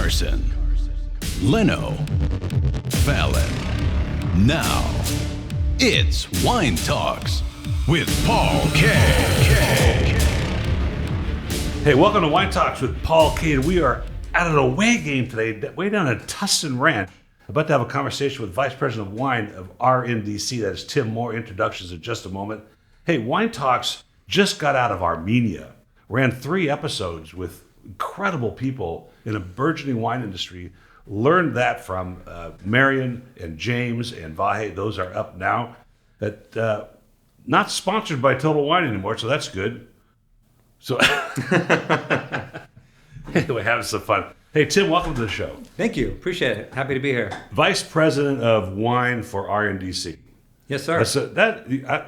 Carson, Leno, Fallon. Now, it's Wine Talks with Paul K. Hey, welcome to Wine Talks with Paul K. We are at an away game today, way down at Tustin Ranch. About to have a conversation with Vice President of Wine of RNDC. That is Tim Moore. Introductions in just a moment. Hey, Wine Talks just got out of Armenia. Ran 3 episodes with incredible people in a burgeoning wine industry. Learned that from Marion and James and Vahe. Those are up now. Not sponsored by Total Wine anymore, so that's good. So anyway, having some fun. Hey, Tim, welcome to the show. Thank you. Appreciate it. Happy to be here. Vice President of Wine for RNDC. Yes, sir.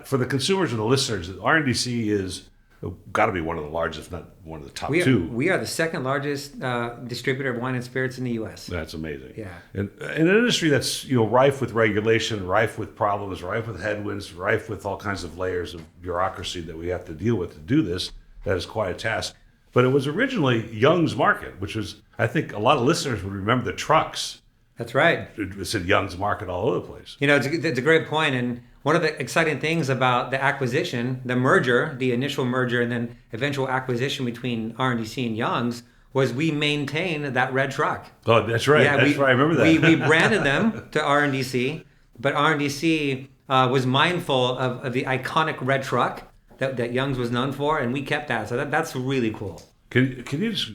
For the consumers and the listeners, RNDC is got to be one of the largest, if not one of the top two. We are the second largest distributor of wine and spirits in the U.S. That's amazing. Yeah. In an industry that's rife with regulation, rife with problems, rife with headwinds, rife with all kinds of layers of bureaucracy that we have to deal with to do this, that is quite a task. But it was originally Young's Market, which was, I think a lot of listeners would remember the trucks. That's right. It said Young's Market all over the place. It's a great point. And one of the exciting things about the acquisition, the merger, the initial merger, and then eventual acquisition between RNDC and Young's was we maintained that red truck. Oh, that's right. Yeah, that's right. I remember that. We branded them to RNDC, but RNDC was mindful of the iconic red truck that Young's was known for, and we kept that. So that's really cool. Can you just?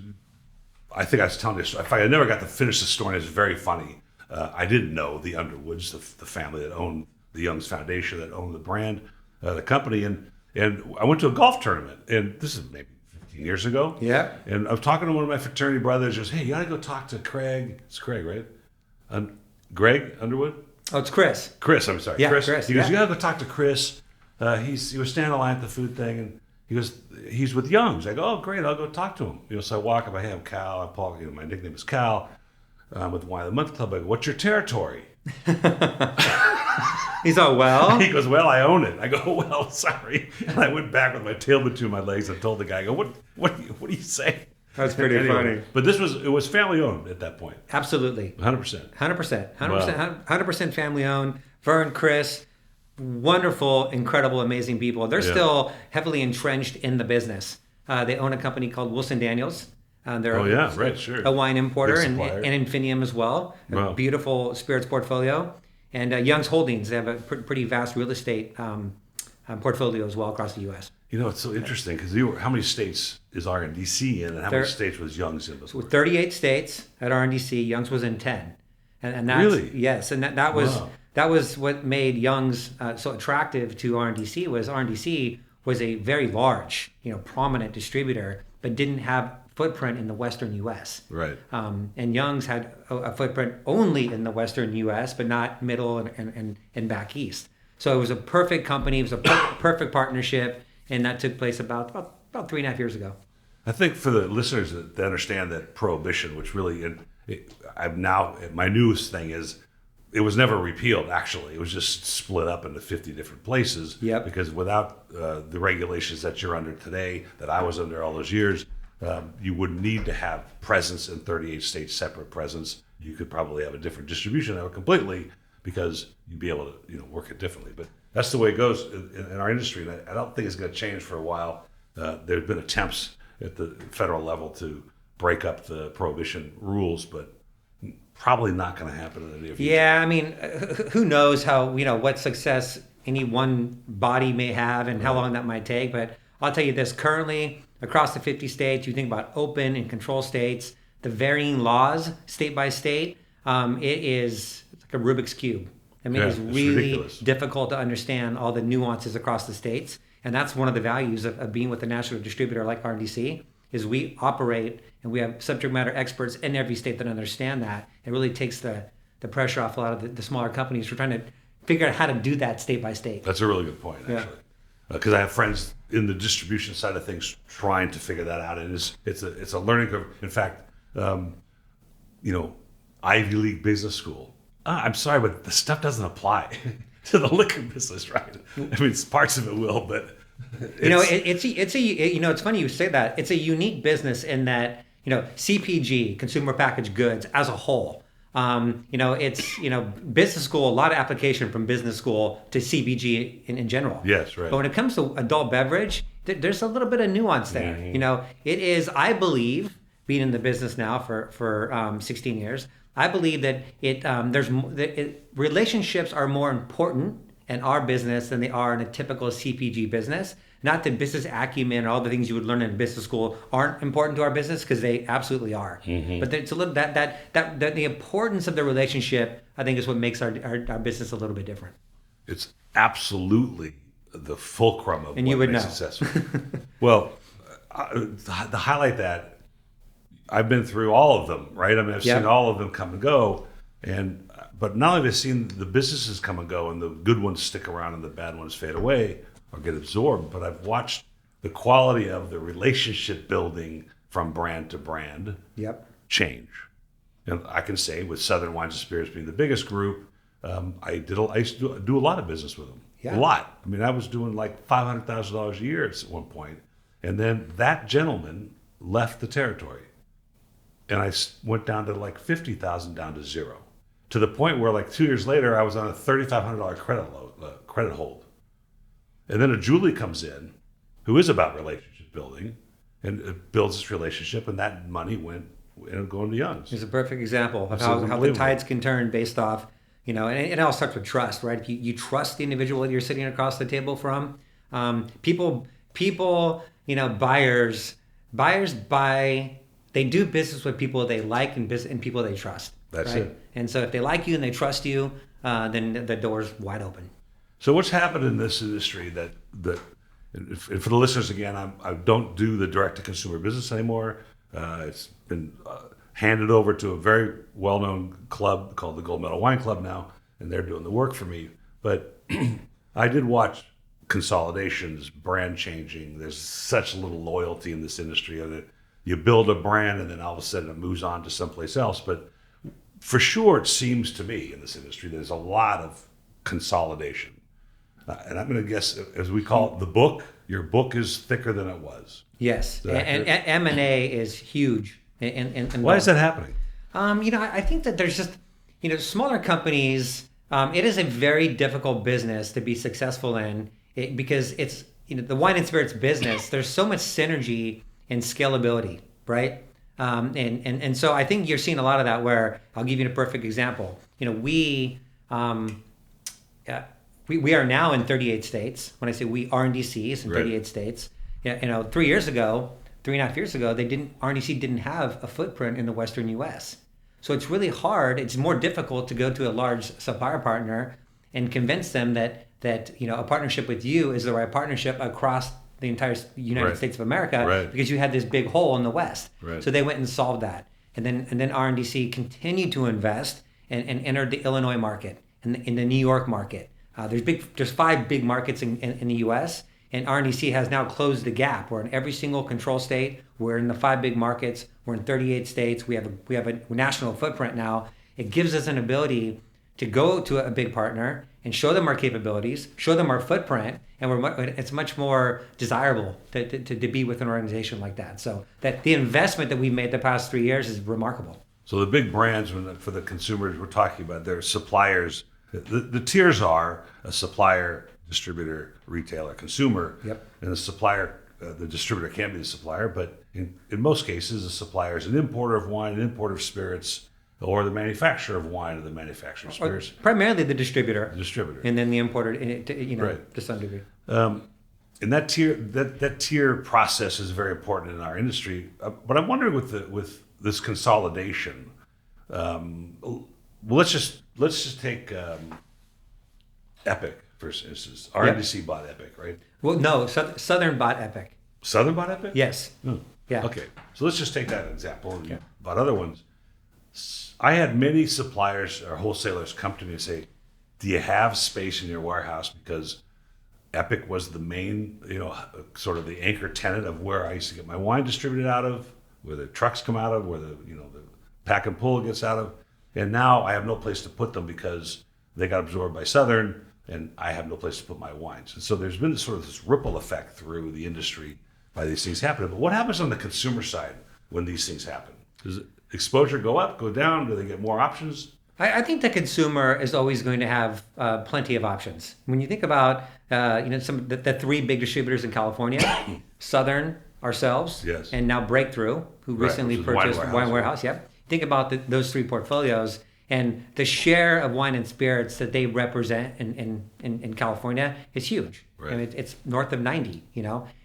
I think I was telling you. I never got to finish the story. It's very funny. I didn't know the Underwoods, the family that owned the Young's Foundation, that owned the brand, the company, and I went to a golf tournament, and this is maybe 15 years ago. Yeah. And I was talking to one of my fraternity brothers. He goes, "Hey, you got to go talk to Craig." It's Craig, right? Greg Underwood. Oh, it's Chris. Chris, I'm sorry. Yeah, Chris. Chris. He goes, "You got to go talk to Chris." He was standing in line at the food thing, and he goes, "He's with Young's." I go, "Oh, great, I'll go talk to him." So I walk up, I have Cal, I'm Paul, my nickname is Cal. I'm with Wine of the Month Club. I go, "What's your territory?" He's all, "Well?" He goes, "Well, I own it." I go, "Well, sorry." And I went back with my tail between my legs and told the guy, I go, what do you say? That's pretty funny. But it was family owned at that point. Absolutely. 100%. 100% family owned. Vern, Chris, wonderful, incredible, amazing people. They're still heavily entrenched in the business. They own a company called Wilson Daniels. They're a wine importer and Infinium as well. A beautiful spirits portfolio. And Young's Holdings, they have a pretty vast real estate portfolio as well across the U.S. It's so interesting because how many states is RNDC in, and how many states was Young's in before? 38 states at RNDC. Young's was in 10. And that's, really? Yes, and that was what made Young's so attractive to RNDC. RNDC was a very large, prominent distributor, but didn't have footprint in the Western U.S. Right. And Young's had a footprint only in the Western U.S., but not middle and back east. So it was a perfect company. It was a perfect partnership, and that took place about 3.5 years ago. I think for the listeners that understand that Prohibition, which really, my newest thing is, it was never repealed, actually. It was just split up into 50 different places. Yep. Because without the regulations that you're under today, that I was under all those years, you would need to have presence in 38 states, separate presence. You could probably have a different distribution network completely because you'd be able to work it differently. But that's the way it goes in our industry. And I don't think it's going to change for a while. There's been attempts at the federal level to break up the Prohibition rules, but probably not going to happen in the near future. Yeah, I mean, who knows how, what success any one body may have and how long that might take. But I'll tell you this, currently across the 50 states, you think about open and control states, the varying laws state by state, it's like a Rubik's Cube. I mean, it's really ridiculous. Difficult to understand all the nuances across the states. And that's one of the values of being with a national distributor like RNDC, is we operate and we have subject matter experts in every state that understand that. It really takes the pressure off a lot of the smaller companies. We're trying to figure out how to do that state by state. That's a really good point, actually. Because I have friends in the distribution side of things trying to figure that out, and it's a learning curve. In fact, Ivy League business school. I'm sorry, but the stuff doesn't apply to the liquor business, right? I mean, parts of it will, but it's funny you say that. It's a unique business in that CPG, consumer packaged goods as a whole. It's business school, a lot of application from business school to CPG in general. Yes, right. But when it comes to adult beverage, there's a little bit of nuance there. Mm-hmm. It is, I believe, being in the business now for 16 years, I believe that relationships are more important in our business than they are in a typical CPG business. Not that business acumen and all the things you would learn in business school aren't important to our business, because they absolutely are. Mm-hmm. But it's a little that the importance of the relationship, I think, is what makes our business a little bit different. It's absolutely the fulcrum of And what you would makes know. it successful. Well, to highlight that, I've been through all of them, right? I mean, I've Yep. seen all of them come and go, but not only have I seen the businesses come and go, and the good ones stick around and the bad ones fade away or get absorbed, but I've watched the quality of the relationship building from brand to brand Yep. change. And I can say, with Southern Wines and Spirits being the biggest group, I used to do a lot of business with them. Yeah. A lot. I mean, I was doing like $500,000 a year at one point. And then that gentleman left the territory. And I went down to like 50,000, down to zero. To the point where like 2 years later, I was on a $3,500 credit hold. And then a Julie comes in, who is about relationship building, and it builds this relationship, and that money went going to Young's. It's a perfect example of It's how the unbelievable. tides can turn based off, and it all starts with trust, right? If you trust the individual that you're sitting across the table from, people, buyers buy, they do business with people they like and people they trust. That's right? it. And so if they like you and they trust you, then the door's wide open. So what's happened in this industry that and for the listeners again, I don't do the direct-to-consumer business anymore. It's been handed over to a very well-known club called the Gold Medal Wine Club now, and they're doing the work for me. But I did watch consolidations, brand changing. There's such little loyalty in this industry. You build a brand and then all of a sudden it moves on to someplace else. But for sure, it seems to me in this industry, there's a lot of consolidation. And I'm going to guess, as we call it, the book, your book is thicker than it was. Yes, that and accurate? M&A is huge. And Why is that happening? I think that there's just, smaller companies, it is a very difficult business to be successful in because it's, the wine and spirits business, there's so much synergy and scalability, right? And so I think you're seeing a lot of that where, I'll give you a perfect example. We are now in 38 states. When I say we, RNDC is in 38 states. 3 years ago, 3.5 years ago, RNDC didn't have a footprint in the Western U.S. So it's really hard. It's more difficult to go to a large supplier partner and convince them that a partnership with you is the right partnership across the entire United States of America, because you had this big hole in the West. Right. So they went and solved that. And then RNDC continued to invest and entered the Illinois market and in the New York market. There's 5 big markets in the U.S., and RNDC has now closed the gap. We're in every single control state. We're in the 5 big markets. We're in 38 states. We have a national footprint now. It gives us an ability to go to a big partner and show them our capabilities, show them our footprint, and it's much more desirable to be with an organization like that. So that the investment that we've made the past 3 years is remarkable. So the big brands, for the consumers we're talking about, they're suppliers. The tiers are a supplier, distributor, retailer, consumer. Yep. And the supplier, the distributor can't be the supplier, but in most cases, the supplier is an importer of wine, an importer of spirits, or the manufacturer of wine or the manufacturer of spirits. Primarily the distributor. The distributor. And then the importer, Right. to some degree. And that tier process is very important in our industry. But I'm wondering with this consolidation, let's just take Epic for instance. RNDC bought Epic, right? Well, no, Southern bought Epic. Southern bought Epic? Yes. Oh. Yeah. Okay, so let's just take that example and bought other ones. I had many suppliers or wholesalers come to me and say, "Do you have space in your warehouse?" Because Epic was the main, sort of the anchor tenant of where I used to get my wine distributed out of, where the trucks come out of, where the pack and pull gets out of. And now I have no place to put them because they got absorbed by Southern, and I have no place to put my wines. And so there's been sort of this ripple effect through the industry by these things happening. But what happens on the consumer side? when these things happen? Does exposure go up, go down? Do they get more options? I think the consumer is always going to have plenty of options. When you think about some the three big distributors in California, Southern, ourselves, yes, and now Breakthrough, who recently purchased Wine Warehouse. Yep. Think about those three portfolios and the share of wine and spirits that they represent in California is huge. Right. I mean, it's north of 90,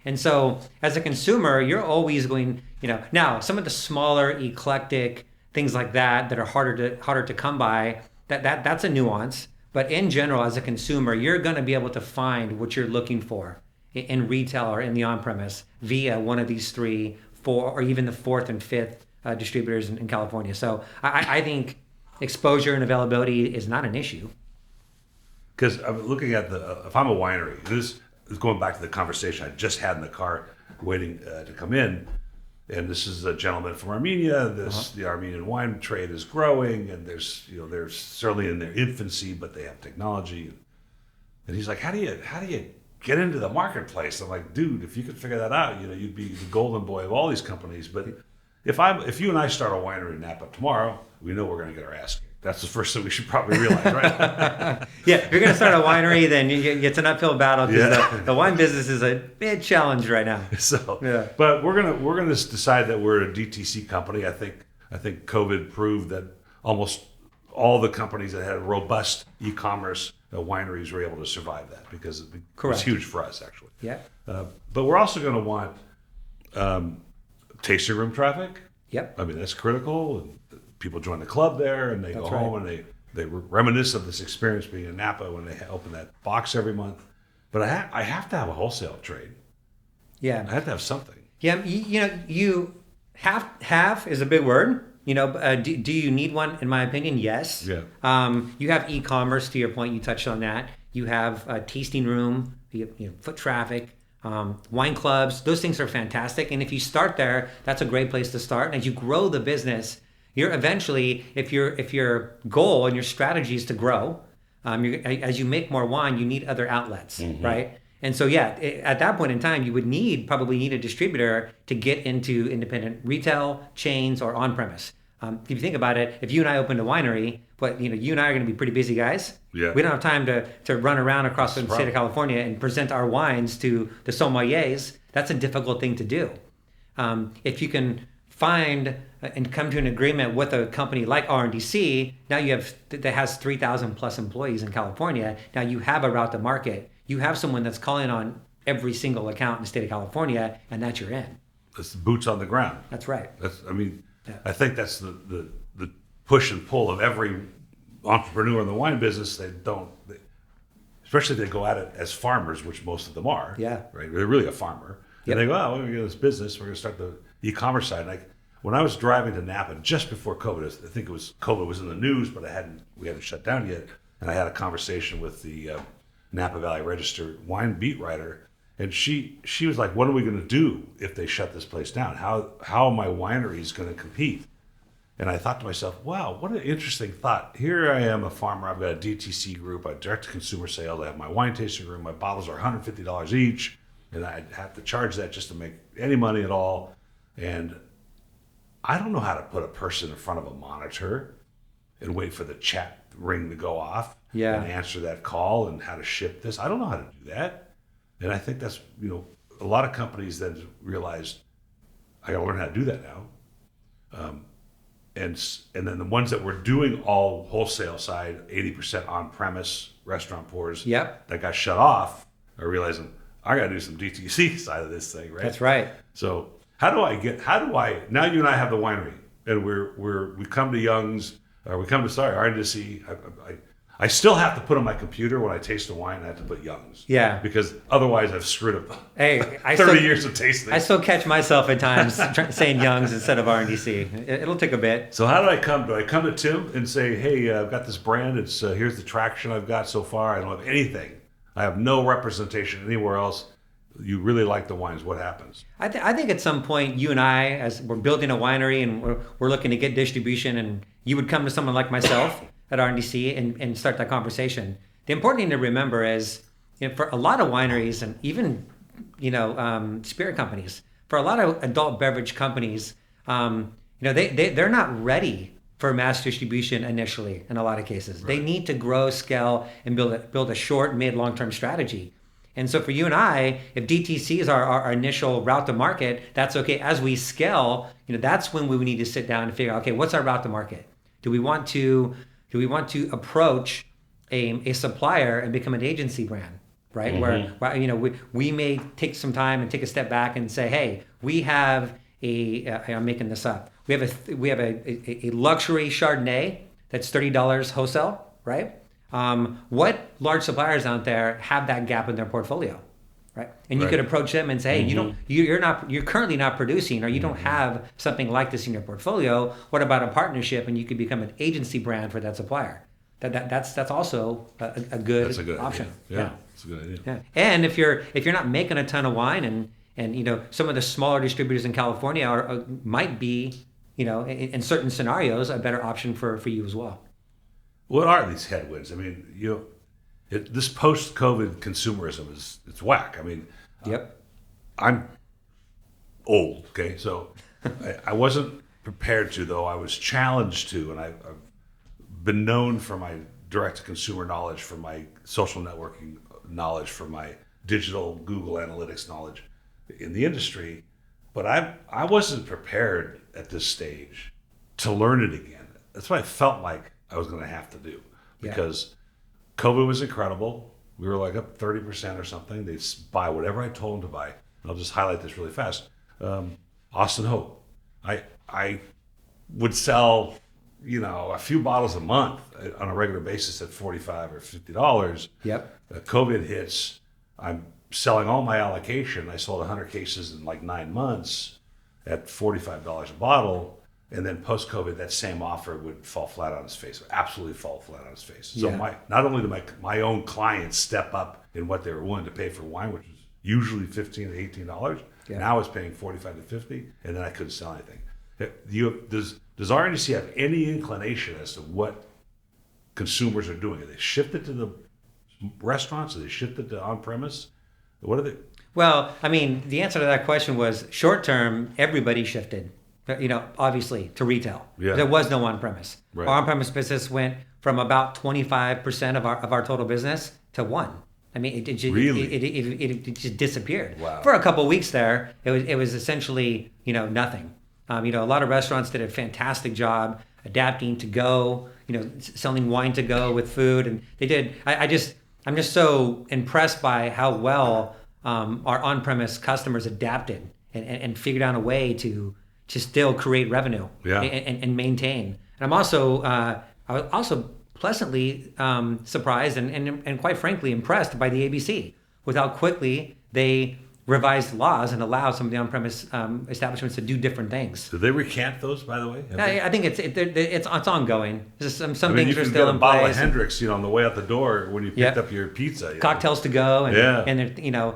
And so as a consumer, you're always going, now some of the smaller, eclectic things like that are harder to come by, that's a nuance. But in general, as a consumer, you're going to be able to find what you're looking for in retail or in the on-premise via one of these three, four, or even the fourth and fifth distributors in California. So I think exposure and availability is not an issue. Because I'm looking at if I'm a winery, this is going back to the conversation I just had in the car waiting to come in. And this is a gentleman from Armenia. The Armenian wine trade is growing, and they're certainly in their infancy, but they have technology. And he's like, how do you get into the marketplace? I'm like, dude, if you could figure that out, you'd be the golden boy of all these companies. But if you and I start a winery in Napa tomorrow, we know we're going to get our ass kicked. That's the first thing we should probably realize, right? Yeah, if you're going to start a winery, then it's an uphill battle because the wine business is a big challenge right now. But we're gonna decide that we're a DTC company. I think COVID proved that almost all the companies that had robust e-commerce wineries were able to survive that because it was huge for us, actually. Yeah. But we're also going to want tasting room traffic. Yep. I mean, that's critical. People join the club there, and they go home and they reminisce of this experience being in Napa when they open that box every month. But I have to have a wholesale trade. Yeah. I have to have something. Yeah. You have is a big word. Do you need one? In my opinion, yes. Yeah. You have e-commerce. To your point, you touched on that. You have a tasting room. You have foot traffic. Wine clubs. Those things are fantastic. And if you start there, that's a great place to start. And as you grow the business, you're eventually, if your goal and your strategy is to grow, as you make more wine, you need other outlets, right? And so, at that point in time, you would probably need a distributor to get into independent retail chains or on-premise. If you think about it, if you and I opened a winery, but you and I are going to be pretty busy guys. Yeah. We don't have time to run around across the state of California and present our wines to the sommeliers. That's a difficult thing to do. If you can find and come to an agreement with a company like RNDC, now that has 3,000 plus employees in California. Now you have a route to market. You have someone that's calling on every single account in the state of California, and that's your end. That's the boots on the ground. That's right. I think that's the push and pull of every entrepreneur in the wine business. Especially if they go at it as farmers, which most of them are. Yeah. Right. They're really a farmer. Yep. And they go, we're going to get this business. We're going to start the e-commerce side. When I was driving to Napa just before COVID, I think COVID was in the news, but we hadn't shut down yet. And I had a conversation with the Napa Valley Register wine beat writer, and she was like, "What are we going to do if they shut this place down? How are my wineries going to compete?" And I thought to myself, "Wow, what an interesting thought. Here I am, a farmer. I've got a DTC group, a direct-to-consumer sales. I have my wine tasting room. My bottles are $150 each, and I have to charge that just to make any money at all. And I don't know how to put a person in front of a monitor and wait for the chat ring to go off and answer that call and how to ship this. I don't know how to do that." And I think that's, a lot of companies then realized, I got to learn how to do that now. And then the ones that were doing all wholesale side, 80% on-premise restauranteurs that got shut off are realizing, I got to do some DTC side of this thing, right? That's right. So now you and I have the winery, and we come to Young's, or we come to, RNDC. I still have to put on my computer when I taste a wine, I have to put Young's. Yeah. Because otherwise I've screwed up 30 years of tasting. I still catch myself at times saying Young's instead of RNDC. It'll take a bit. So how do I come? Do I come to Tim and say, hey, I've got this brand. It's here's the traction I've got so far. I don't have anything. I have no representation anywhere else. You really like the wines. What happens? I think at some point you and I, as we're building a winery and we're looking to get distribution, and you would come to someone like myself at RNDC and start that conversation. The important thing to remember is, for a lot of wineries and even, spirit companies, for a lot of adult beverage companies, they're not ready for mass distribution initially in a lot of cases. Right. They need to grow, scale, and build a short, mid, long-term strategy. And so for you and I, if DTC is our initial route to market, that's okay. As we scale, that's when we need to sit down and figure out, okay, what's our route to market? Do we want to approach a supplier and become an agency brand, right? Mm-hmm. Where we may take some time and take a step back and say, hey, we have I'm making this up. We have a luxury Chardonnay that's $30 wholesale, right? What large suppliers out there have that gap in their portfolio, right? And you could approach them and say, hey, you're currently not producing, or you don't have something like this in your portfolio. What about a partnership? And you could become an agency brand for that supplier. That's also a good option. Yeah, that's a good idea. Yeah. And if you're not making a ton of wine, and some of the smaller distributors in California might be, in certain scenarios, a better option for you as well. What are these headwinds? I mean, this post-COVID consumerism it's whack. I mean, yep. I'm old, okay? So I wasn't prepared to, though. I was challenged to, and I've been known for my direct-to-consumer knowledge, for my social networking knowledge, for my digital Google Analytics knowledge in the industry. But I wasn't prepared at this stage to learn it again. That's what I felt like I was going to have to do, because COVID was incredible. We were like up 30% or something. They'd buy whatever I told them to buy. And I'll just highlight this really fast. Austin Hope. I would sell, a few bottles a month on a regular basis at $45 or $50. Yep. COVID hits. I'm selling all my allocation. I sold 100 cases in like 9 months at $45 a bottle. And then post-COVID, that same offer would fall flat on its face, absolutely fall flat on its face. So not only did my own clients step up in what they were willing to pay for wine, which was usually $15 to $18, now it's paying $45 to $50, and then I couldn't sell anything. Does RNDC have any inclination as to what consumers are doing? Are they shifted to the restaurants? Are they shifted to on-premise? What are they? Well, I mean, the answer to that question was short-term, everybody shifted. Obviously to retail. Yeah. There was no on-premise. Right. Our on-premise business went from about 25% of our total business to 1%. I mean, it just disappeared. Wow. For a couple of weeks there. It was essentially nothing. A lot of restaurants did a fantastic job adapting to go. Selling wine to go with food, and they did. I'm just so impressed by how well our on-premise customers adapted and figured out a way to still create revenue and maintain. And I'm also I was also pleasantly surprised and quite frankly impressed by the ABC with how quickly they revised laws and allowed some of the on-premise establishments to do different things. Did they recant those, by the way? I think it's ongoing. Some things are still in place. You can get a bottle of Hendrix, on the way out the door when you picked up your pizza. Cocktails to go, and the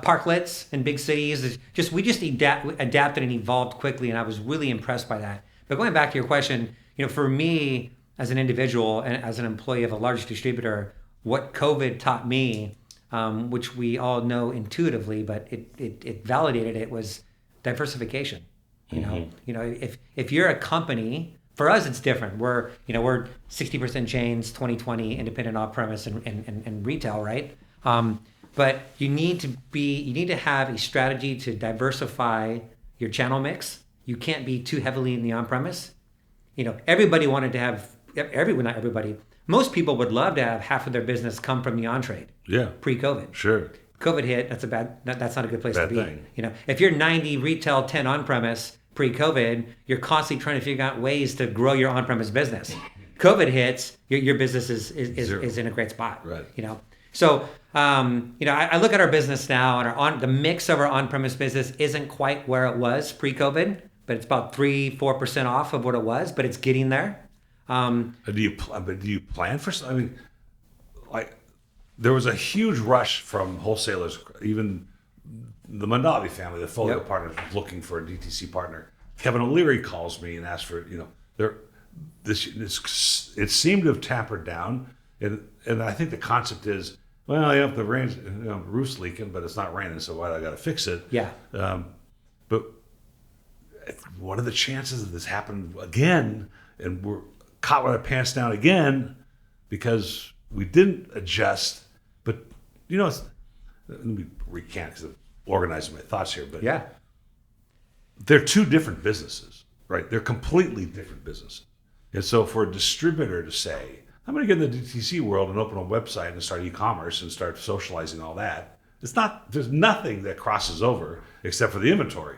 parklets in big cities. We just adapted and evolved quickly, and I was really impressed by that. But going back to your question, for me as an individual and as an employee of a large distributor, what COVID taught me, which we all know intuitively, but it validated it, was diversification. If you're a company, for us it's different. We're 60% chains, 20/20 independent off-premise and retail, right? But you need to have a strategy to diversify your channel mix. You can't be too heavily in the on-premise. Everybody wanted to have not everybody. Most people would love to have half of their business come from the on-trade. Yeah. Pre-COVID. Sure. COVID hit. That's not a good place to be. Thing. If you're 90 retail, 10 on-premise pre-COVID, you're constantly trying to figure out ways to grow your on-premise business. COVID hits, your business is in a great spot. Right. So I look at our business now, and the mix of our on-premise business isn't quite where it was pre-COVID, but it's about 3-4% off of what it was, but it's getting there. Do you plan for something? I mean, there was a huge rush from wholesalers, even the Mondavi family, the Folio partners, was looking for a DTC partner. Kevin O'Leary calls me and asks for, it seemed to have tapered down, and I think the concept is, if the rain's, roof's leaking, but it's not raining, so I got to fix it. Yeah. But what are the chances of this happening again? And we're caught with our pants down again because we didn't adjust. But, let me recant because I'm organizing my thoughts here. But Yeah. they're two different businesses, right? They're completely different businesses. And so for a distributor to say, I'm going to get in the DTC world and open a website and start e-commerce and start socializing all that, there's nothing that crosses over except for the inventory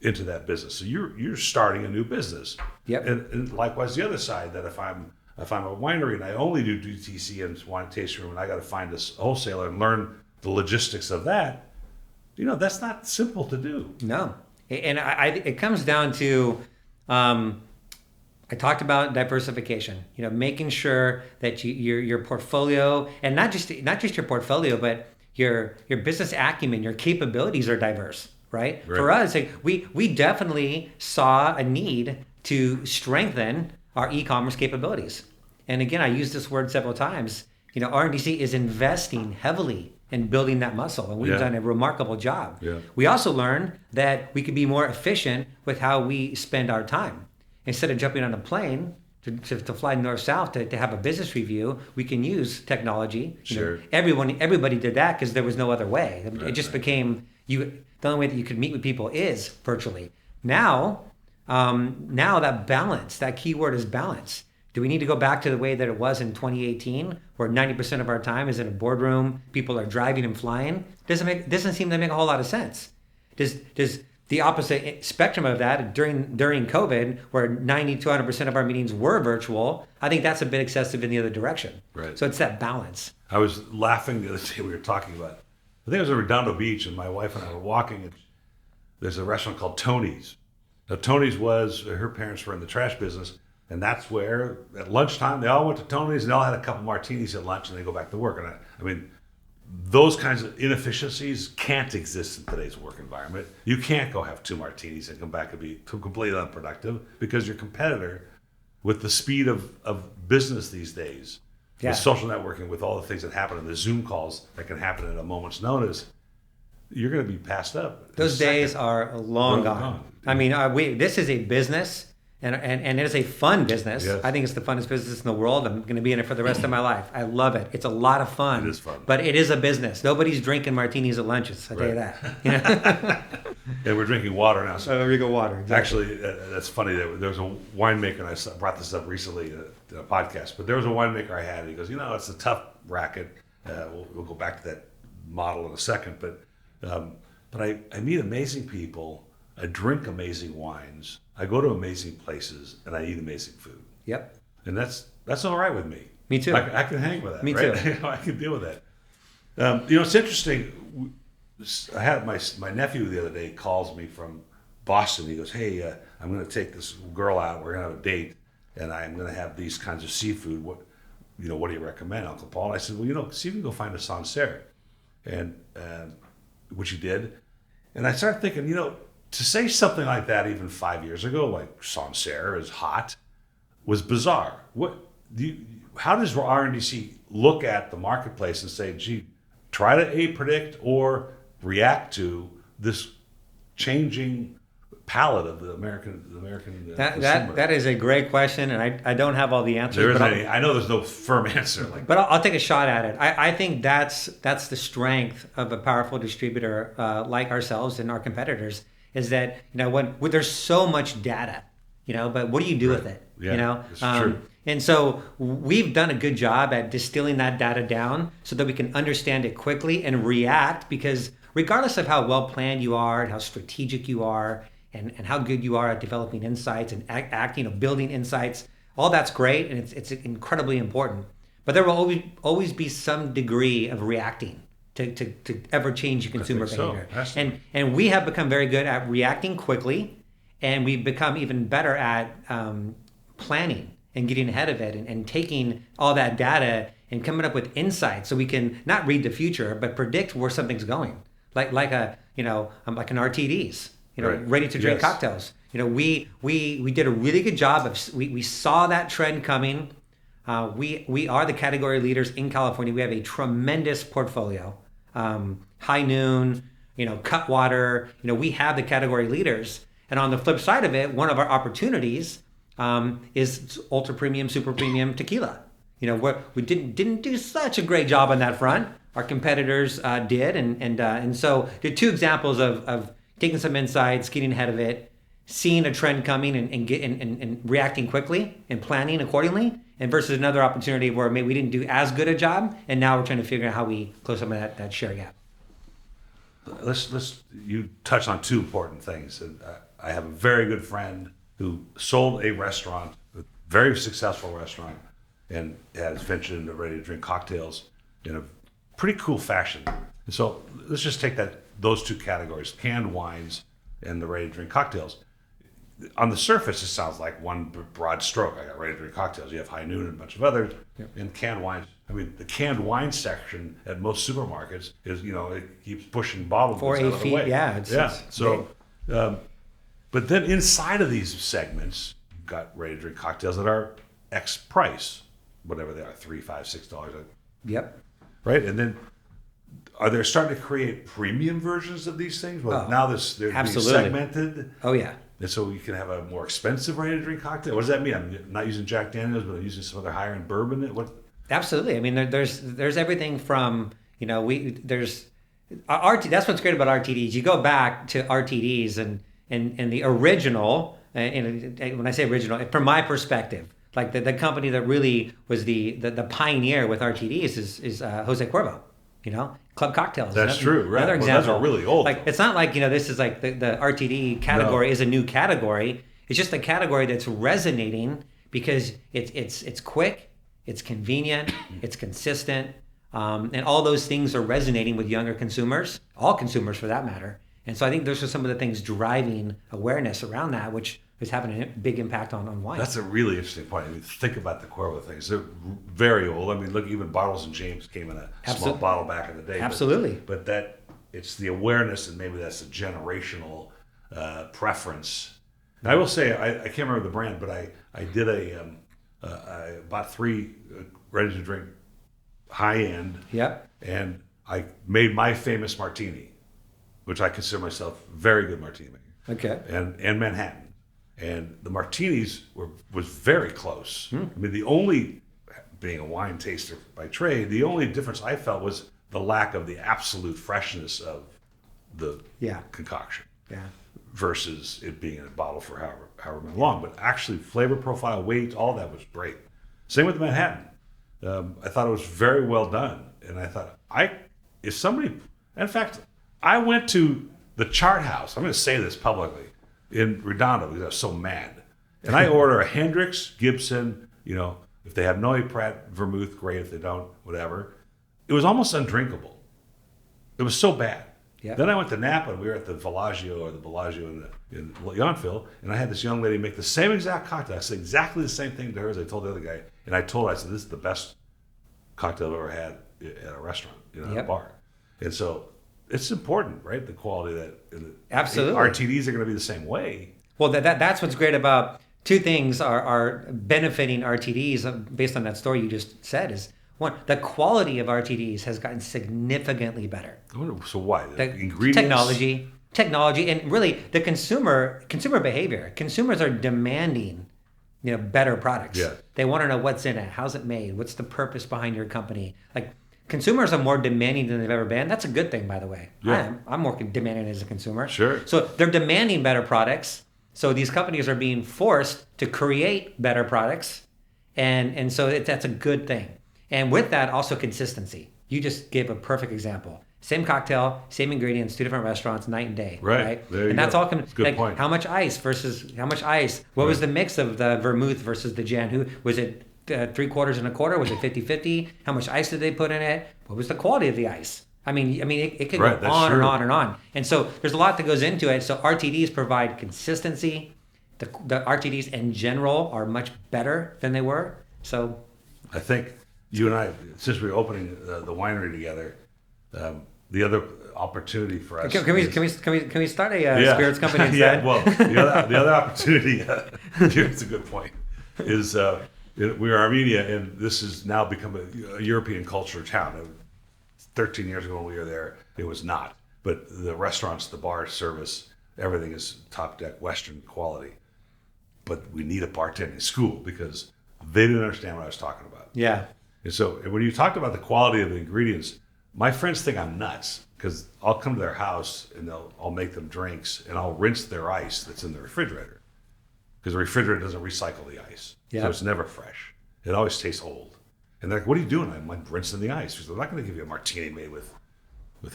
into that business. So you're starting a new business. Yep. And likewise the other side, that if I'm a winery and I only do DTC and wine tasting room and I got to find this wholesaler and learn the logistics of that, that's not simple to do. No. And it comes down to, I talked about diversification, making sure that your portfolio, and not just your portfolio, but your business acumen, your capabilities are diverse, right? For us, we definitely saw a need to strengthen our e-commerce capabilities. And again, I used this word several times. RNDC is investing heavily in building that muscle, and we've done a remarkable job. Yeah. We also learned that we could be more efficient with how we spend our time. Instead of jumping on a plane to fly north-south to have a business review, we can use technology. Sure. Everybody did that because there was no other way. It just became the only way that you could meet with people is virtually. Now that balance, that key word is balance. Do we need to go back to the way that it was in 2018, where 90% of our time is in a boardroom, people are driving and flying? Doesn't seem to make a whole lot of sense. Does the opposite spectrum of that during COVID, where 90 to 100% of our meetings were virtual, I think that's a bit excessive in the other direction. Right. So it's that balance. I was laughing the other day, we were talking about, I think it was in Redondo Beach, and my wife and I were walking, and there's a restaurant called Tony's. Now, Tony's her parents were in the trash business, and that's where at lunchtime they all went to Tony's and they all had a couple martinis at lunch and they go back to work. And I mean, those kinds of inefficiencies can't exist in today's work environment. You can't go have 2 martinis and come back and be completely unproductive because your competitor, with the speed of business these days, with social networking, with all the things that happen in the Zoom calls that can happen at a moment's notice, you're going to be passed up. Those days are long gone. I mean, this is a business. And it is a fun business. Yes. I think it's the funnest business in the world. I'm going to be in it for the rest of my life. I love it. It's a lot of fun. It is fun. But it is a business. Nobody's drinking martinis at lunches. I'll tell you that. And we're drinking water now. So we go water. Exactly. actually, that's funny. There was a winemaker, and I brought this up recently in a podcast, but there was a winemaker I had, and he goes, it's a tough racket. We'll go back to that model in a second. But I meet amazing people. I drink amazing wines. I go to amazing places and I eat amazing food. Yep. And that's all right with me. Me too. I can hang with that. Me right? too. I can deal with that. It's interesting. I had my nephew the other day calls me from Boston. He goes, "Hey, I'm going to take this girl out. We're going to have a date, and I'm going to have these kinds of seafood. What do you recommend, Uncle Paul?" And I said, "Well, see if you can go find a Sancerre," and which he did. And I started thinking, to say something like that even 5 years ago, like Sancerre is hot, was bizarre. How does RNDC look at the marketplace and say, gee, try to predict or react to this changing palette of the American consumer? That is a great question, and I don't have all the answers. I know there's no firm answer. But I'll take a shot at it. I think that's the strength of a powerful distributor like ourselves and our competitors, is that when there's so much data, but what do you do with it? Yeah, it's true. And so we've done a good job at distilling that data down so that we can understand it quickly and react, because regardless of how well planned you are and how strategic you are and how good you are at developing insights and acting, building insights, all that's great and it's incredibly important. But there will always be some degree of reacting to ever-changing consumer behavior. And we have become very good at reacting quickly, and we've become even better at planning and getting ahead of it and taking all that data and coming up with insights so we can not read the future, but predict where something's going. Like an RTDs, ready to drink cocktails. We did a really good job of, we saw that trend coming. We are the category leaders in California. We have a tremendous portfolio. High Noon, Cutwater, we have the category leaders. And on the flip side of it, one of our opportunities is ultra premium, super premium tequila. We didn't do such a great job on that front. Our competitors did, and so there are two examples of taking some insights, getting ahead of it, seeing a trend coming, and reacting quickly and planning accordingly, and versus another opportunity where maybe we didn't do as good a job, and now we're trying to figure out how we close some of that share gap. You touched on two important things. And I have a very good friend who sold a restaurant, a very successful restaurant, and has ventured into ready-to-drink cocktails in a pretty cool fashion. And so let's just take those two categories, canned wines and the ready-to-drink cocktails. On the surface, it sounds like one broad stroke. I got ready-to-drink cocktails. You have High Noon and a bunch of others. Yep. And canned wines. I mean, the canned wine section at most supermarkets is, it keeps pushing bottled goods out of the way. Yeah. But then inside of these segments, you've got ready-to-drink cocktails that are X price, whatever they are, $3, $5, $6. Yep. Right? And then are they starting to create premium versions of these things? Well, now they're being segmented. Oh, yeah. And so you can have a more expensive ready-to-drink cocktail. What does that mean? I'm not using Jack Daniels, but I'm using some other higher-end bourbon. Absolutely. I mean, there's everything from, that's what's great about RTDs. You go back to RTDs and the original, and when I say original, from my perspective, like the company that really was the pioneer with RTDs is Jose Cuervo, Club Cocktails. That's true, right? Another example. Those are really old. Like, it's not like, this is like the RTD category is a new category. It's just a category that's resonating because it's quick, it's convenient, it's consistent, and all those things are resonating with younger consumers, all consumers for that matter. And so I think those are some of the things driving awareness around that, which is having a big impact on wine. That's a really interesting point. I mean, think about the Cuervo things. They're very old. I mean, look, even Bottles and James came in a small bottle back in the day. Absolutely. But that it's the awareness, and maybe that's a generational preference. And I will say, I can't remember the brand, but I did I bought 3 ready-to-drink high-end. Yep. And I made my famous martini, which I consider myself a very good martini maker. Okay. And Manhattan. And the martinis was very close. I mean, being a wine taster by trade, the only difference I felt was the lack of the absolute freshness of the concoction. Yeah. Versus it being in a bottle for however long. But actually, flavor profile, weight, all that was great. Same with Manhattan. I thought it was very well done. And I thought, in fact, I went to the Chart House. I'm going to say this publicly in Redondo because I was so mad. And I order a Hendrix, Gibson, if they have Noe Pratt Vermouth, great. If they don't, whatever. It was almost undrinkable. It was so bad. Yep. Then I went to Napa, and we were at the Bellagio in Yountville, and I had this young lady make the same exact cocktail. I said exactly the same thing to her as I told the other guy. And I told her, I said, this is the best cocktail I've ever had at a restaurant, at a bar. And so it's important, right? The quality Absolutely. RTDs are going to be the same way. Well, that's what's great about two things are benefiting RTDs based on that story you just said is, one, the quality of RTDs has gotten significantly better. So why? The Ingredients? Technology, and really the consumer behavior. Consumers are demanding, better products. Yeah. They want to know what's in it, how's it made, what's the purpose behind your company. Like, consumers are more demanding than they've ever been. That's a good thing, by the way. Yeah. I'm more demanding as a consumer. Sure. So they're demanding better products. So these companies are being forced to create better products, and so that's a good thing. And with that, also consistency. You just gave a perfect example. Same cocktail, same ingredients, 2 different restaurants, night and day. Right. There you and that's go. all Good point. How much ice versus how much ice? What was the mix of the vermouth versus the gin? Was it 3/4 and 1/4? Was it 50-50? How much ice did they put in it? What was the quality of the ice? I mean, it could go on and on and on. And so there's a lot that goes into it. So RTDs provide consistency. The RTDs in general are much better than they were. So I think you and I, since we were opening the winery together, the other opportunity for us. Can we start a spirits company instead? Yeah. Well, the other opportunity. Here's a good point. Is we are Armenia, and this has now become a European culture town. 13 years ago when we were there, it was not. But the restaurants, the bar service everything is top deck Western quality. But we need a bartending school because they didn't understand what I was talking about. Yeah. And so when you talked about the quality of the ingredients, my friends think I'm nuts because I'll come to their house and I'll make them drinks and I'll rinse their ice that's in the refrigerator because the refrigerator doesn't recycle the ice. Yeah. So it's never fresh. It always tastes old. And they're like, what are you doing? I'm like rinsing the ice. Because I'm not going to give you a martini made with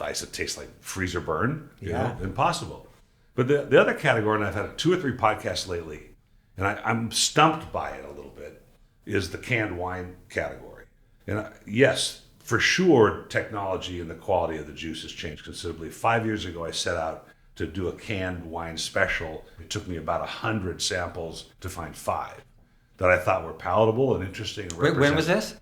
ice that tastes like freezer burn. You know, impossible. But the other category, and I've had 2 or 3 podcasts lately, and I'm stumped by it a little bit, is the canned wine category. And yes, for sure, technology and the quality of the juice has changed considerably. 5 years ago, I set out to do a canned wine special. It took me about 100 samples to find 5 that I thought were palatable and interesting. And When was this?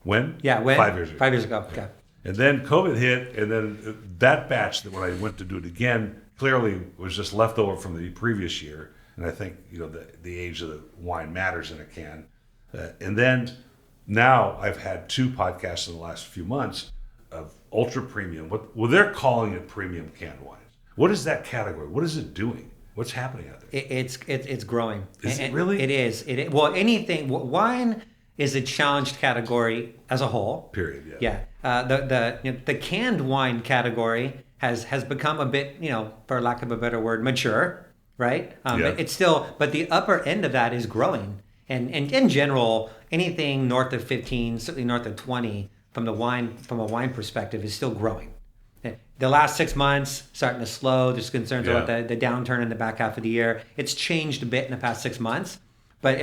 When? Yeah, when? 5 years ago. 5 years ago, okay. And then COVID hit, and then that batch that when I went to do it again, clearly was just leftover from the previous year. And I think, you know, the age of the wine matters in a can. And then now I've had 2 podcasts in the last few months of ultra premium. Well, they're calling it premium canned wines. What is that category? What is it doing? What's happening out there? It's growing. Is it really? It is. Well, anything, wine is a challenged category as a whole. Period, Yeah. The canned wine category has become a bit, you know, for lack of a better word, mature, right? It's still, but the upper end of that is growing. And in general, anything north of 15, certainly north of 20 from a wine perspective is still growing. The last 6 months starting to slow. There's concerns about the downturn in the back half of the year. It's changed a bit in the past 6 months, but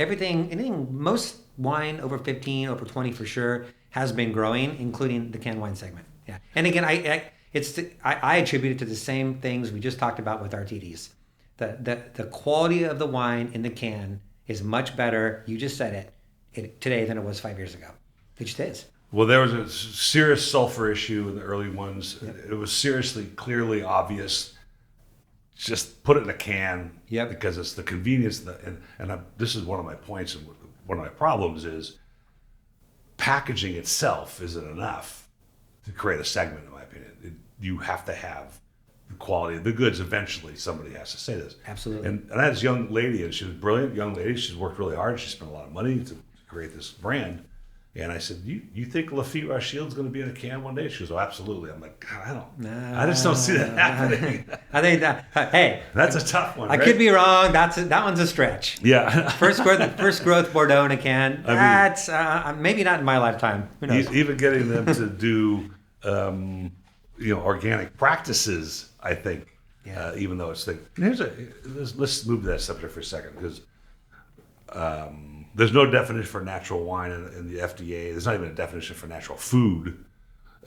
most wine over 15, over 20 for sure has been growing, including the canned wine segment. Yeah, and again, I attribute it to the same things we just talked about with RTDs. The quality of the wine in the can is much better. You just said it today than it was 5 years ago. It just is. Well, there was a serious sulfur issue in the early ones. Yep. It was clearly obvious. Just put it in a can because it's the convenience. This is one of my points, and one of my problems is packaging itself isn't enough to create a segment, in my opinion. You have to have the quality of the goods. Eventually, somebody has to say this. Absolutely. And I had this young lady, and she was a brilliant young lady. She's worked really hard. She spent a lot of money to create this brand. And I said, you think Lafite Rothschild's going to be in a can one day? She goes, oh, absolutely. I'm like, God, I just don't see that happening. I think that, hey. That's a tough one, I could be wrong. That one's a stretch. Yeah. First growth Bordeaux in a can. That's maybe not in my lifetime. Who knows? Even getting them to do, organic practices, I think, even though it's let's move to that subject for a second, because there's no definition for natural wine in the FDA. There's not even a definition for natural food.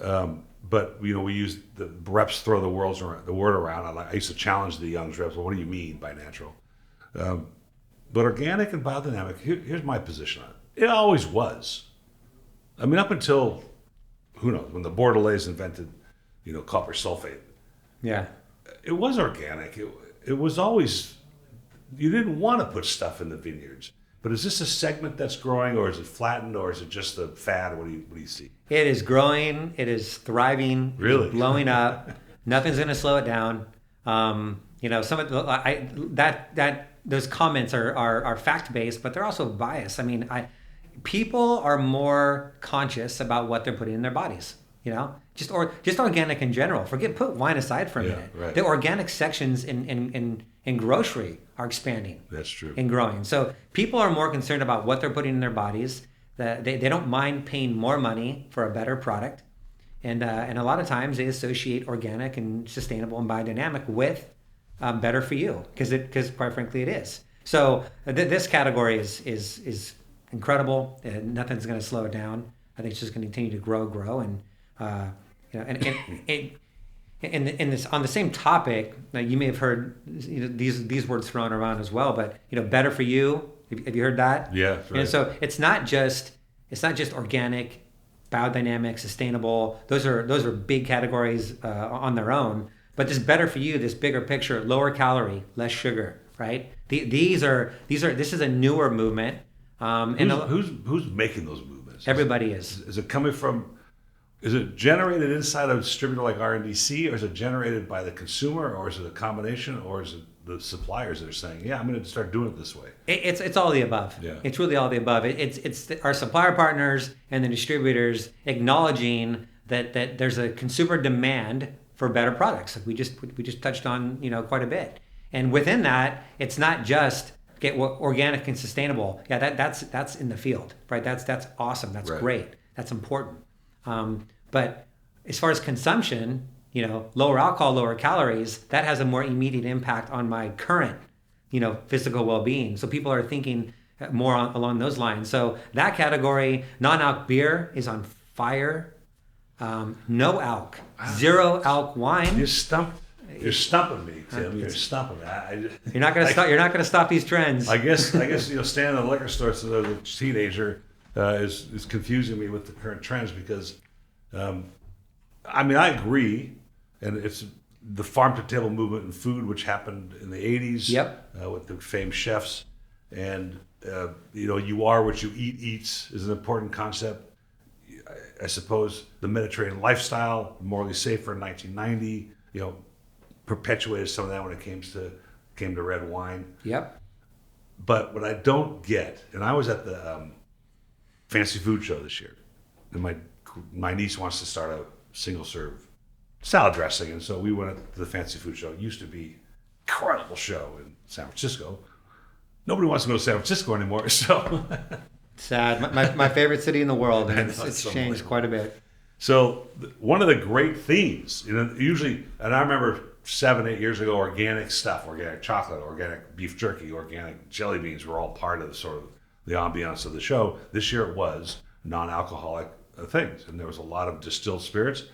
But we use the reps throw the word around. I used to challenge the young reps. Well, what do you mean by natural? But organic and biodynamic. Here's my position on it. It always was. I mean, up until who knows when the Bordelaise invented, copper sulfate. Yeah, it was organic. It was always. You didn't want to put stuff in the vineyards. But is this a segment that's growing, or is it flattened, or is it just a fad? What do you see? It is growing. It is thriving. Really? It's blowing up. Nothing's going to slow it down. Some of those comments are fact based, but they're also biased. I mean, people are more conscious about what they're putting in their bodies. Just organic in general. Put wine aside for a minute. Right. The organic sections in grocery are expanding. That's true. And growing. So people are more concerned about what they're putting in their bodies. They don't mind paying more money for a better product. And a lot of times they associate organic and sustainable and biodynamic with better for you, because quite frankly it is. So this category is incredible. Nothing's going to slow it down. I think it's just going to continue to grow and in this on the same topic, you may have heard these words thrown around as well, but better for you. Have you heard that? Yeah. Right. So it's not just organic, biodynamic, sustainable. Those are big categories on their own. But this better for you, this bigger picture, lower calorie, less sugar, right? This is a newer movement. Who's making those movements? Everybody is. Is it coming from Is it generated inside a distributor like RNDC, or is it generated by the consumer, or is it a combination, or is it the suppliers that are saying, yeah, I'm going to start doing it this way? It's all the above. Yeah. It's really all the above. It's our supplier partners and the distributors acknowledging that there's a consumer demand for better products. Like we just touched on, quite a bit. And within that, it's not just get organic and sustainable. Yeah, that's in the field, right? That's awesome. That's right. Great. That's important. But as far as consumption, lower alcohol, lower calories, that has a more immediate impact on my current, physical well-being. So people are thinking more along those lines. So that category, non-alc beer is on fire. No alc, zero alc wine. You're stumping me, Tim. You're stumping me. You're not gonna stop. You're not gonna stop these trends. I guess standing in the liquor store as a teenager is confusing me with the current trends because, I agree, and it's the farm to table movement in food, which happened in the 80s. Yep. With the famed chefs, and you are what you eat eats is an important concept. I suppose the Mediterranean lifestyle, morally safer in 1990, perpetuated some of that when it came to red wine. Yep. But what I don't get, and I was at the fancy food show this year, and my niece wants to start a single serve salad dressing, and so we went to the fancy food show. It used to be an incredible show in San Francisco. Nobody wants to go to San Francisco anymore, so. Sad. My favorite city in the world, and it's changed quite a bit. So one of the great themes, usually, and I remember 7-8 years ago, organic stuff, organic chocolate, organic beef jerky, organic jelly beans were all part of the ambiance of the show. This year it was non-alcoholic things, and there was a lot of distilled spirits.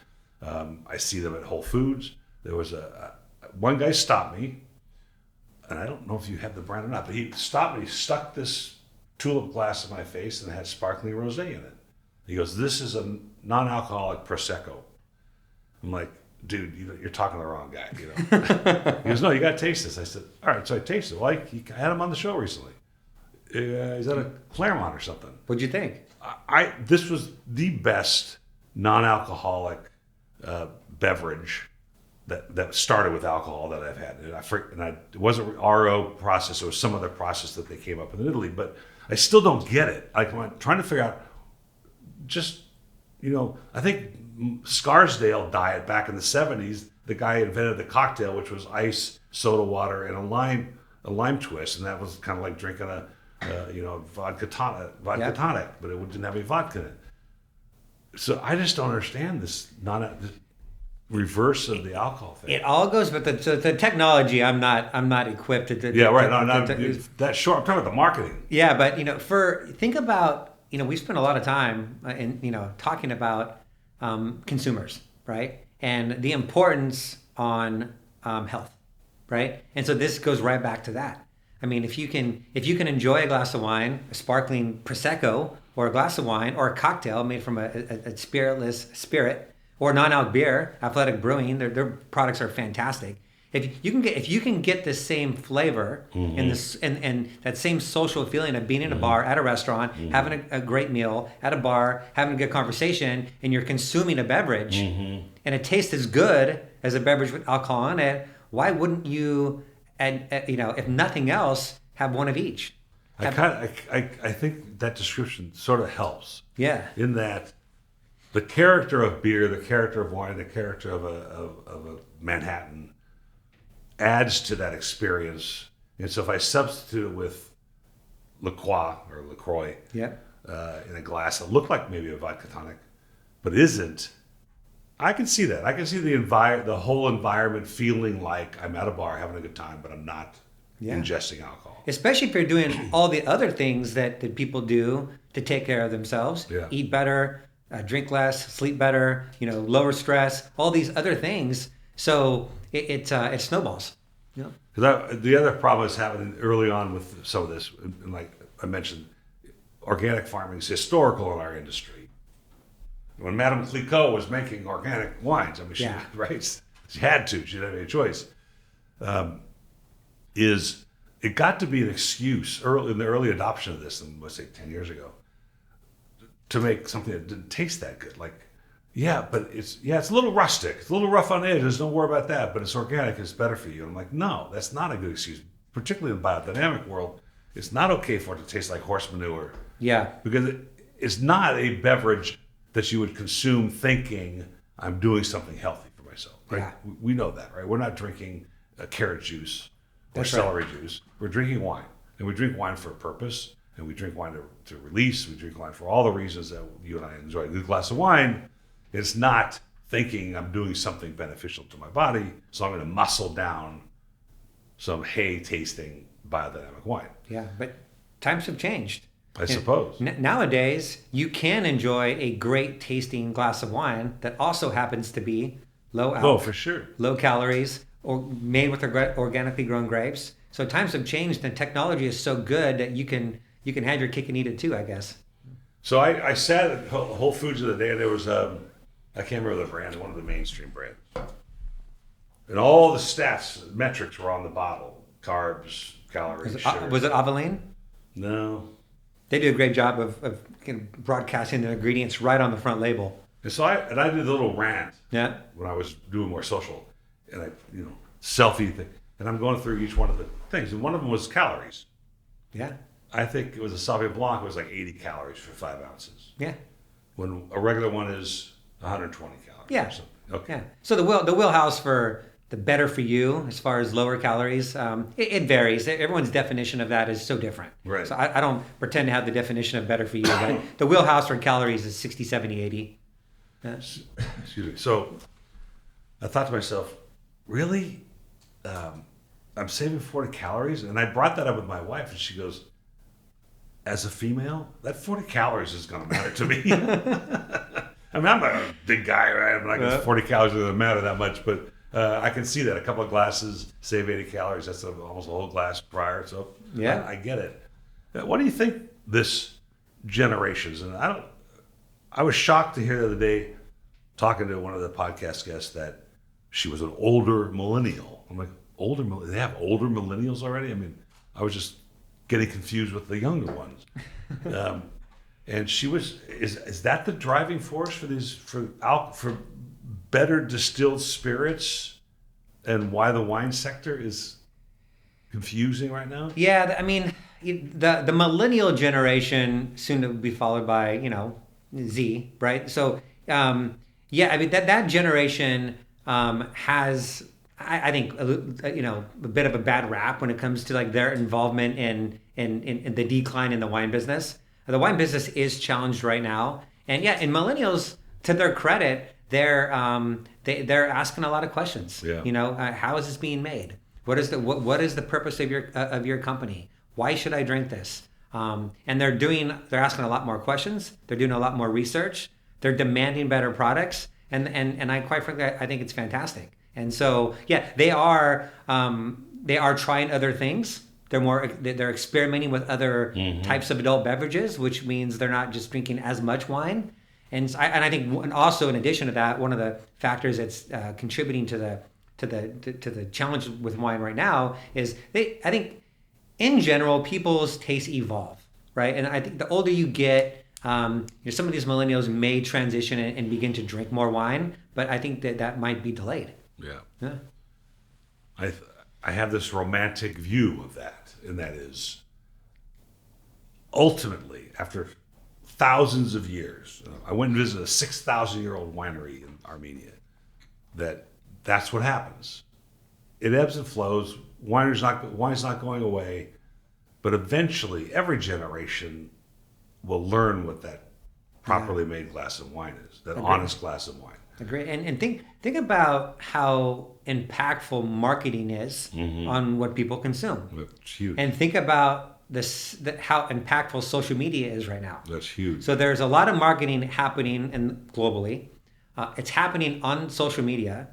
I see them at Whole Foods. There was one guy stopped me, and I don't know if you have the brand or not, but he stopped me, stuck this tulip glass in my face and it had sparkling rosé in it. He goes, "This is a non-alcoholic Prosecco." I'm like, "Dude, you're talking to the wrong guy." He goes, "No, you got to taste this." I said, "All right." So I tasted it. Well, I had him on the show recently. He's at a Claremont or something. What'd you think? This was the best non-alcoholic beverage that started with alcohol that I've had. It wasn't RO process. It was some other process that they came up with in Italy. But I still don't get it. I'm trying to figure out. I think Scarsdale diet back in the 70s. The guy invented the cocktail, which was ice, soda water, and a lime twist, and that was kind of like drinking a vodka tonic, but it didn't have any vodka in it. So I just don't understand this reverse of the alcohol thing. It all goes, but the technology, I'm not equipped to. That's short. I'm talking about the marketing. Yeah, but think about we spend a lot of time talking about consumers, right, and the importance on health, right, and so this goes right back to that. I mean, if you can enjoy a glass of wine, a sparkling Prosecco, or a glass of wine, or a cocktail made from a spiritless spirit. Or non-alc beer, Athletic Brewing, their products are fantastic. If you can get the same flavor and that same social feeling of being in a bar, at a restaurant, having a great meal, at a bar, having a good conversation, and you're consuming a beverage, and it tastes as good as a beverage with alcohol in it, why wouldn't you, if nothing else, have one of each? I think that description sort of helps. Yeah. In that. The character of beer, the character of wine, the character of a Manhattan adds to that experience. And so if I substitute it with LaCroix in a glass that looked like maybe a vodka tonic, but isn't, I can see that. I can see the whole environment feeling like I'm at a bar having a good time, but I'm not ingesting alcohol. Especially if you're doing all the other things that people do to take care of themselves, eat better, drink less, sleep better, lower stress, all these other things. So it snowballs. Because the other problem is happening early on with some of this, and like I mentioned, organic farming is historical in our industry. When Madame Clicquot was making organic wines, she had to. She didn't have any choice. It got to be an excuse in the early adoption of this, let's say 10 years ago, to make something that didn't taste that good. Like yeah, but it's a little rustic. It's a little rough on the edges. Don't worry about that. But it's organic. It's better for you. And I'm like, no, that's not a good excuse. Particularly in the biodynamic world, it's not okay for it to taste like horse manure. Yeah. Because it's not a beverage that you would consume thinking I'm doing something healthy for myself. Right? Yeah. We know that, right? We're not drinking a carrot juice or That's celery juice. We're drinking wine. And we drink wine for a purpose. And we drink wine to release. We drink wine for all the reasons that you and I enjoy. A good glass of wine, it's not thinking I'm doing something beneficial to my body, so I'm going to muscle down some hay tasting biodynamic wine. Yeah, but times have changed. I suppose. Nowadays, you can enjoy a great tasting glass of wine that also happens to be low alcohol, For sure. low calories, or made with organically grown grapes. So times have changed, and technology is so good that you can have your cake and eat it too, I guess. So I sat at Whole Foods the other day, and there was I can't remember the brand, one of the mainstream brands. And all the stats, metrics were on the bottle. Carbs, calories, sugar. Was it Aveline? No. They do a great job of broadcasting the ingredients right on the front label. And so I did a little rant Yeah. when I was doing more social, and selfie thing. And I'm going through each one of the things. And one of them was calories. Yeah. I think it was a Sauvignon Blanc, it was like 80 calories for 5 ounces. Yeah. When a regular one is 120 calories. Yeah. Or something. Okay. Yeah. So the wheelhouse for the better for you, as far as lower calories, it varies. Everyone's definition of that is so different. Right. So I don't pretend to have the definition of better for you, but the wheelhouse for calories is 60, 70, 80. Yeah. Excuse me. So I thought to myself, really? I'm saving 40 calories? And I brought that up with my wife, and she goes, as a female, that 40 calories is going to matter to me. I mean, I'm not a big guy, right? I'm like, 40 calories doesn't matter that much, but I can see that. A couple of glasses save 80 calories. That's almost a whole glass prior. So Yeah. I get it. What do you think this generation's? And I was shocked to hear the other day, talking to one of the podcast guests, that she was an older millennial. I'm like, they have older millennials already? I mean, I was just getting confused with the younger ones. And she was, is that the driving force for better distilled spirits, and why the wine sector is confusing right now? Yeah, I mean, the millennial generation, soon to be followed by, Z, right? So, I mean, that generation has, I think, a bit of a bad rap when it comes to like their involvement in the decline in the wine business. The wine business is challenged right now, and and millennials, to their credit, they're asking a lot of questions. Yeah. How is this being made? What is the purpose of your company? Why should I drink this? And they're asking a lot more questions. They're doing a lot more research. They're demanding better products, and I quite frankly, I think it's fantastic. And so, they are trying other things. They're experimenting with other types of adult beverages, which means they're not just drinking as much wine. And I think, and also in addition to that, one of the factors that's contributing to the challenge with wine right now is I think in general people's tastes evolve, right? And I think the older you get, some of these millennials may transition and begin to drink more wine, but I think that might be delayed. Yeah. I have this romantic view of that, and that is ultimately, after thousands of years, I went and visited a 6,000-year-old winery in Armenia. That's what happens. It ebbs and flows. Wine's not going away, but eventually, every generation will learn what that properly made glass of wine is. That honest glass of wine. Agree. And think about how impactful marketing is on what people consume. It's huge. And think about how impactful social media is right now. That's huge. So there's a lot of marketing happening globally. It's happening on social media,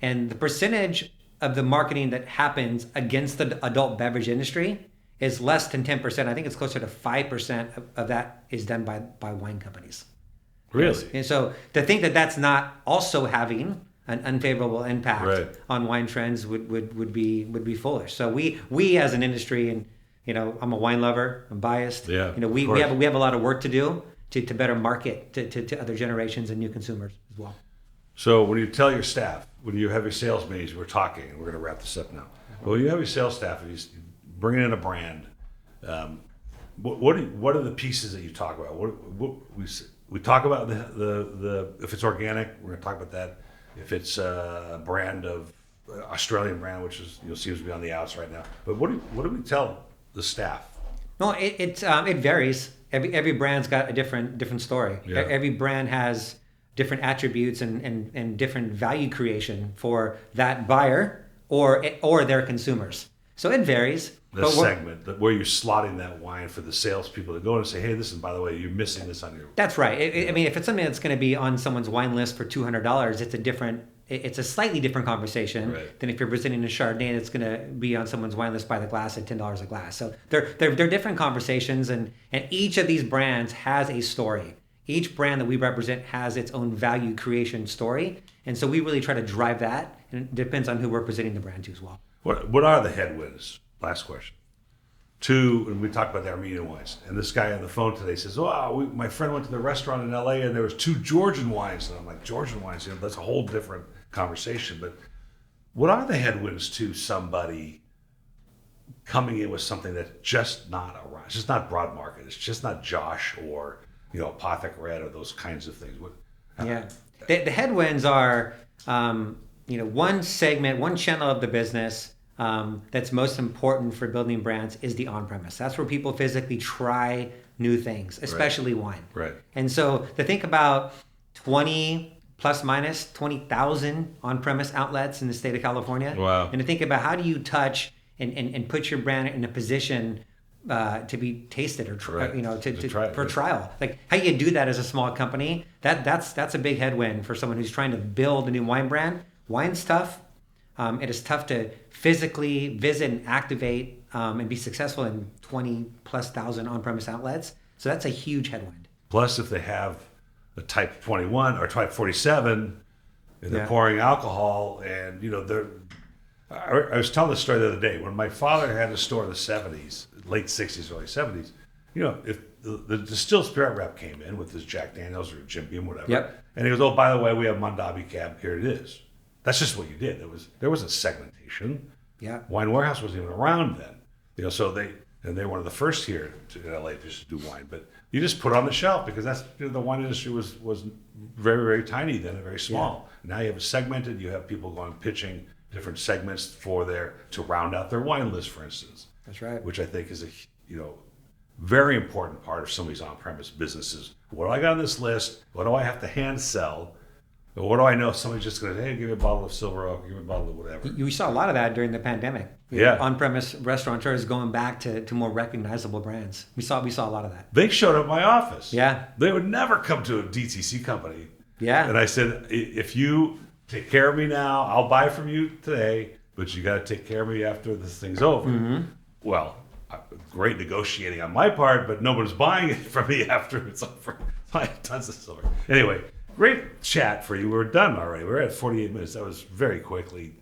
and the percentage of the marketing that happens against the adult beverage industry is less than 10%. I think it's closer to 5% of that is done by wine companies. Really? And so to think that that's not also having an unfavorable impact on wine trends would be foolish. So we as an industry, and I'm a wine lover, I'm biased. Yeah. We have a lot of work to do to better market to other generations and new consumers as well. So when you tell your staff, when you have your sales meetings, we're talking, and we're going to wrap this up now. But when you have your sales staff, and you bring in a brand, what are the pieces that you talk about? We talk about the if it's organic, we're going to talk about that. If it's a brand of Australian brand, which is seems to be on the outs right now. But what do we tell the staff? No, it varies. Every brand's got a different story. Yeah. Every brand has different attributes and different value creation for that buyer or their consumers. So it varies. The segment where you're slotting that wine for the salespeople to go and say, hey, listen, by the way, you're missing this on your... That's right. I mean, if it's something that's going to be on someone's wine list for $200, it's a slightly different conversation than if you're presenting a Chardonnay that's going to be on someone's wine list by the glass at $10 a glass. So they're different conversations, and each of these brands has a story. Each brand that we represent has its own value creation story, and so we really try to drive that, and it depends on who we're presenting the brand to as well. What are the headwinds? Last question. Two, and we talked about the Armenian wines, and this guy on the phone today says, my friend went to the restaurant in LA and there was 2 Georgian wines, and I'm like, Georgian wines, that's a whole different conversation. But what are the headwinds to somebody coming in with something that's just not around? It's just not broad market. It's just not Josh or Apothic Red or those kinds of things. The headwinds are one segment, one channel of the business that's most important for building brands is the on-premise. That's where people physically try new things, especially wine. Right. And so to think about 20 plus minus 20,000 on-premise outlets in the state of California. Wow. And to think about how do you touch and put your brand in a position to be tasted or for trial. Like how you do that as a small company, that's a big headwind for someone who's trying to build a new wine brand. Wine's tough. It is tough to physically visit and activate and be successful in 20,000+ on-premise outlets. So that's a huge headwind. Plus, if they have a type 21 or type 47, and they're pouring alcohol, and I was telling this story the other day when my father had a store in the 70s, late 60s, early 70s. If the distilled spirit rep came in with his Jack Daniels or Jim Beam, whatever, and he goes, "Oh, by the way, we have Mondavi Cab. Here it is." That's just what you did. There was a segmentation. Yeah. Wine Warehouse wasn't even around then. So they were one of the first here in LA just to do wine. But you just put it on the shelf because that's the wine industry was very, very tiny then and very small. Yeah. Now you have segmented. You have people going pitching different segments to round out their wine list, for instance. That's right. Which I think is a very important part of some of these on-premise businesses. What do I got on this list? What do I have to hand sell? But what do I know? Somebody's just going to, hey, give me a bottle of Silver Oak, give me a bottle of whatever. You saw a lot of that during the pandemic. On-premise restaurateurs going back to more recognizable brands. We saw a lot of that. They showed up at my office. Yeah. They would never come to a DTC company. Yeah. And I said, if you take care of me now, I'll buy from you today, but you got to take care of me after this thing's over. Mm-hmm. Well, great negotiating on my part, but nobody's buying it from me after it's over. I have tons of silver. Anyway. Great chat for you. We're done already. We're at 48 minutes. That was very quickly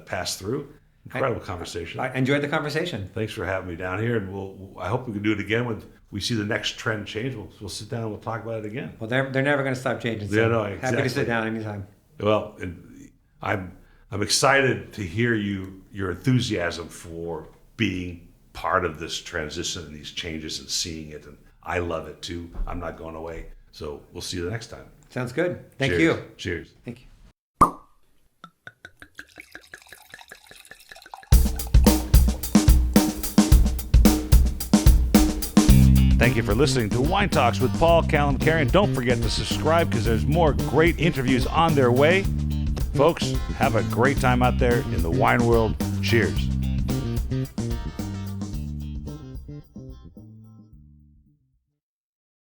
passed through. Incredible conversation. I enjoyed the conversation. Thanks for having me down here, and I hope we can do it again when we see the next trend change. We'll sit down and we'll talk about it again. Well, they're never going to stop changing. So exactly. Happy to sit down anytime. Well, and I'm excited to hear your enthusiasm for being part of this transition and these changes and seeing it, and I love it too. I'm not going away. So we'll see you the next time. Sounds good. Thank Cheers. you. Cheers. Thank you. Thank you for listening to Wine Talks with Paul Kalamkarian. Don't forget to subscribe because there's more great interviews on their way. Folks, have a great time out there in the wine world. Cheers.